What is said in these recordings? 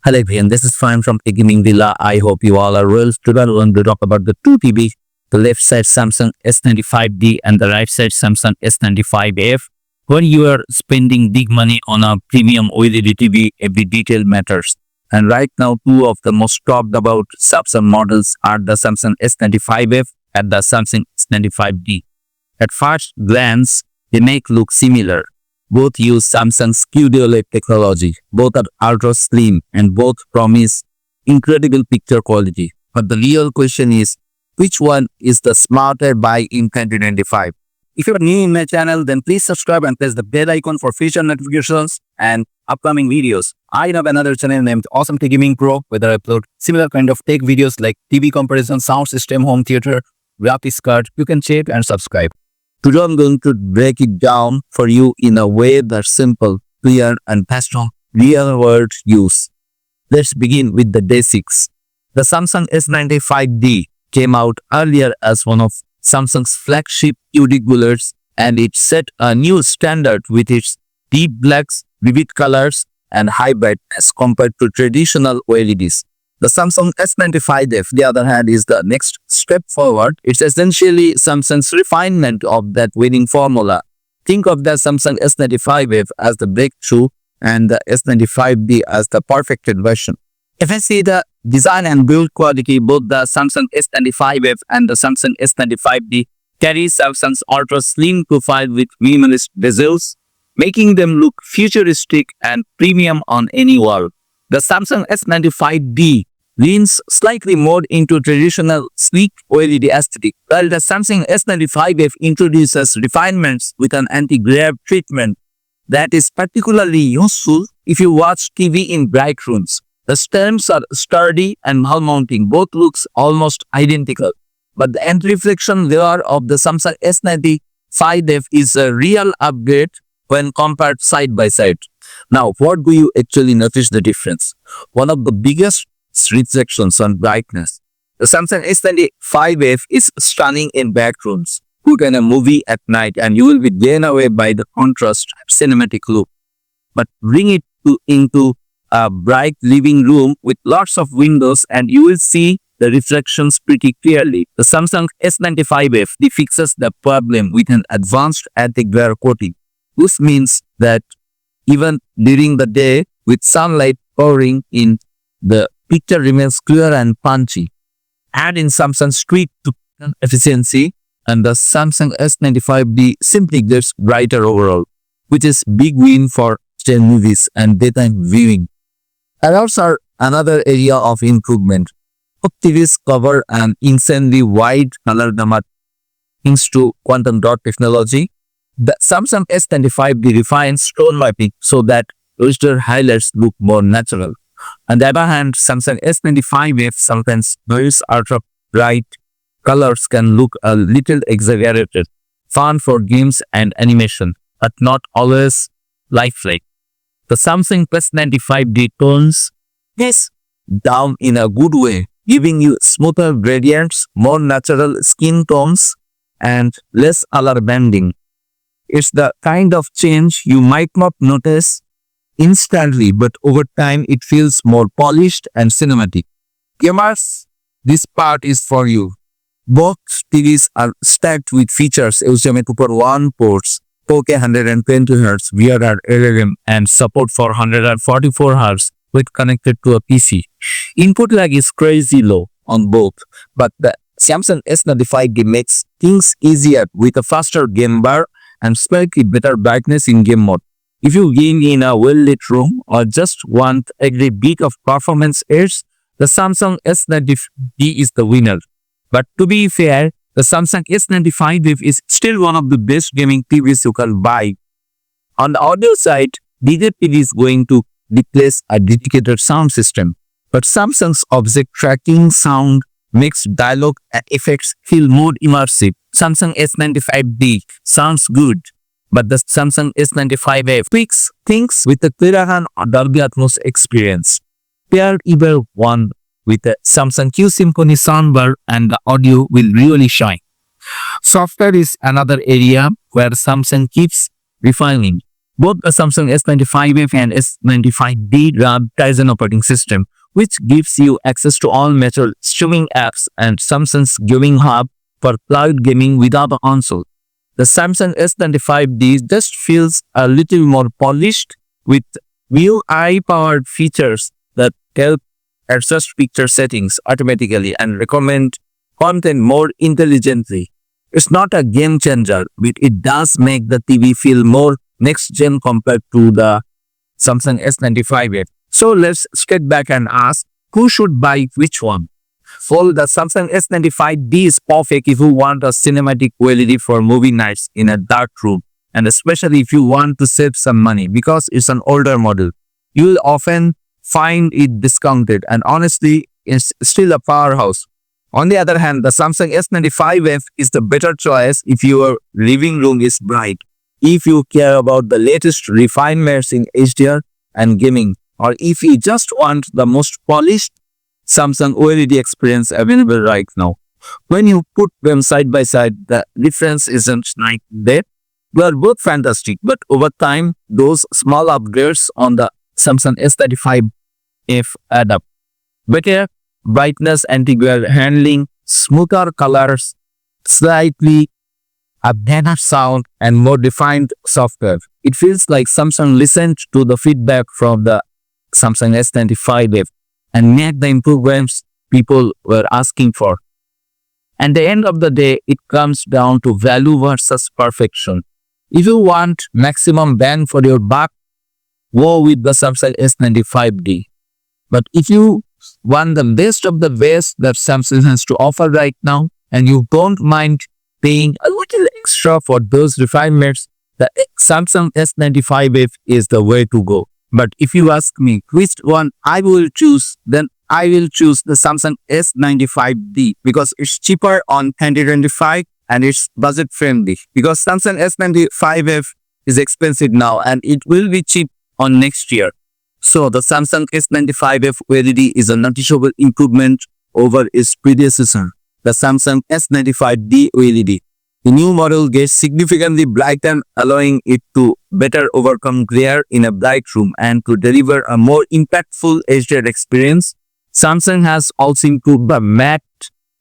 Hello everyone, this is Fine from Gaming Villa. I hope you all are well. Today we're going to talk about the two TV, the left side Samsung S95D and the right side Samsung S95F. When you are spending big money on a premium OLED TV, every detail matters. And right now, two of the most talked about Samsung models are the Samsung S95F and the Samsung S95D. At first glance, they may look similar. Both use Samsung's QD-OLED technology. Both are ultra slim and both promise incredible picture quality. But the real question is, which one is the smarter buy in 2025? If you are new in my channel, then please subscribe and press the bell icon for future notifications and upcoming videos. I have another channel named Awesome Tech Gaming Pro, where I upload similar kind of tech videos like TV comparison, sound system, home theater, graphics card. You can check and subscribe. Today I'm going to break it down for you in a way that's simple, clear, and based on real-world use. Let's begin with the basics. The Samsung S95D came out earlier as one of Samsung's flagship QD-OLEDs, and it set a new standard with its deep blacks, vivid colors, and high brightness compared to traditional OLEDs. The Samsung S95F, the other hand, is the next step forward. It's essentially Samsung's refinement of that winning formula. Think of the Samsung S95F as the breakthrough and the S95D as the perfected version. If I see the design and build quality, both the Samsung S95F and the Samsung S95D carry Samsung's ultra slim profile with minimalist bezels, making them look futuristic and premium on any wall. The Samsung S95D leans slightly more into traditional sleek OLED aesthetic, while the Samsung S95F introduces refinements with an anti-glare treatment that is particularly useful if you watch TV in bright rooms. The stems are sturdy and wall-mounting. Both looks almost identical, but the anti-reflection layer of the Samsung S95F is a real upgrade when compared side by side. Now, what do you actually notice the difference? One of the biggest restrictions on brightness. The Samsung S95F is stunning in backgrounds. Put on a movie at night and you will be blown away by the contrast and cinematic look. But bring it into a bright living room with lots of windows and you will see the reflections pretty clearly. The Samsung S95F fixes the problem with an advanced anti-glare coating. This means that even during the day, with sunlight pouring in, the picture remains clear and punchy. Add in Samsung's tweak to efficiency, and the Samsung S95D simply gets brighter overall, which is big win for movies and daytime viewing. Colors are another area of improvement. Both TVs cover an insanely wide color gamut thanks to quantum dot technology. The Samsung S95D refines tone mapping so that register highlights look more natural. On the other hand, Samsung S95F sometimes those ultra bright colors can look a little exaggerated, fun for games and animation, but not always lifelike. The Samsung S95D tones this down in a good way, giving you smoother gradients, more natural skin tones, and less color bending. It's the kind of change you might not notice instantly, but over time it feels more polished and cinematic. Gamers, this part is for you. Both TVs are stacked with features HDMI 2.1 ports, 4K 120Hz, VRR11, and support for 144 Hz with connected to a PC. Input lag is crazy low on both, but the Samsung S95D makes things easier with a faster game bar and slightly better brightness in game mode. If you game in a well-lit room or just want a bit of performance edge, the Samsung S95D is the winner. But to be fair, the Samsung S95F is still one of the best gaming TVs you can buy. On the audio side, DJ TV is going to replace a dedicated sound system, but Samsung's object tracking sound makes dialogue and effects feel more immersive. Samsung S95D sounds good, but the Samsung S95F tweaks things with a clear Dolby Atmos experience. Pair either one with a Samsung Q Symphony soundbar and the audio will really shine. Software is another area where Samsung keeps refining. Both the Samsung S95F and S95D run Tizen operating system, which gives you access to all major streaming apps and Samsung's gaming hub for cloud gaming without a console. The Samsung S95D just feels a little more polished with new AI-powered features that help adjust picture settings automatically and recommend content more intelligently. It's not a game changer, but it does make the TV feel more next-gen compared to the Samsung S95F. So let's step back and ask, who should buy which one? Well, the Samsung S95D is perfect if you want a cinematic OLED for movie nights in a dark room, and especially if you want to save some money because it's an older model. You will often find it discounted, and honestly, it's still a powerhouse. On the other hand, the Samsung S95F is the better choice if your living room is bright, if you care about the latest refinements in HDR and gaming, or if you just want the most polished Samsung OLED experience available right now. When you put them side by side, the difference isn't night and day. They are both fantastic, but over time, those small upgrades on the Samsung S95F add up. Better brightness, anti-glare handling, smoother colors, slightly a better sound, and more defined software. It feels like Samsung listened to the feedback from the Samsung S95F and made the improvements people were asking for. At the end of the day, it comes down to value versus perfection. If you want maximum bang for your buck, go with the Samsung S95D. But if you want the best of the best that Samsung has to offer right now, and you don't mind paying a little extra for those refinements, the Samsung S95F is the way to go. But if you ask me which one I will choose, then I will choose the Samsung S95D because it's cheaper on 2025 and it's budget friendly. Because Samsung S95F is expensive now and it will be cheap on next year. So the Samsung S95F OLED is a noticeable improvement over its predecessor, the Samsung S95D OLED. The new model gets significantly brighter, allowing it to better overcome glare in a bright room and to deliver a more impactful HDR experience. Samsung has also improved the matte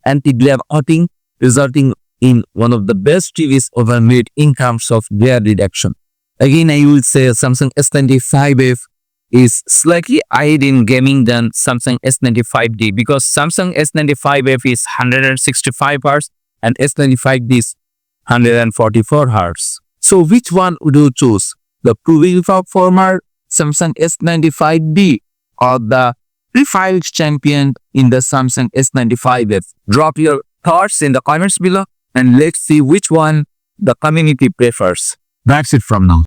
anti-glare coating, resulting in one of the best TVs ever made in terms of glare reduction. Again, I will say Samsung S95F is slightly ahead in gaming than Samsung S95D because Samsung S95F is 165 Hz and S95D is 144 Hz. So which one would you choose? The proven performer Samsung S95D or the refined champion in the Samsung S95F? Drop your thoughts in the comments below and let's see which one the community prefers. That's it from now.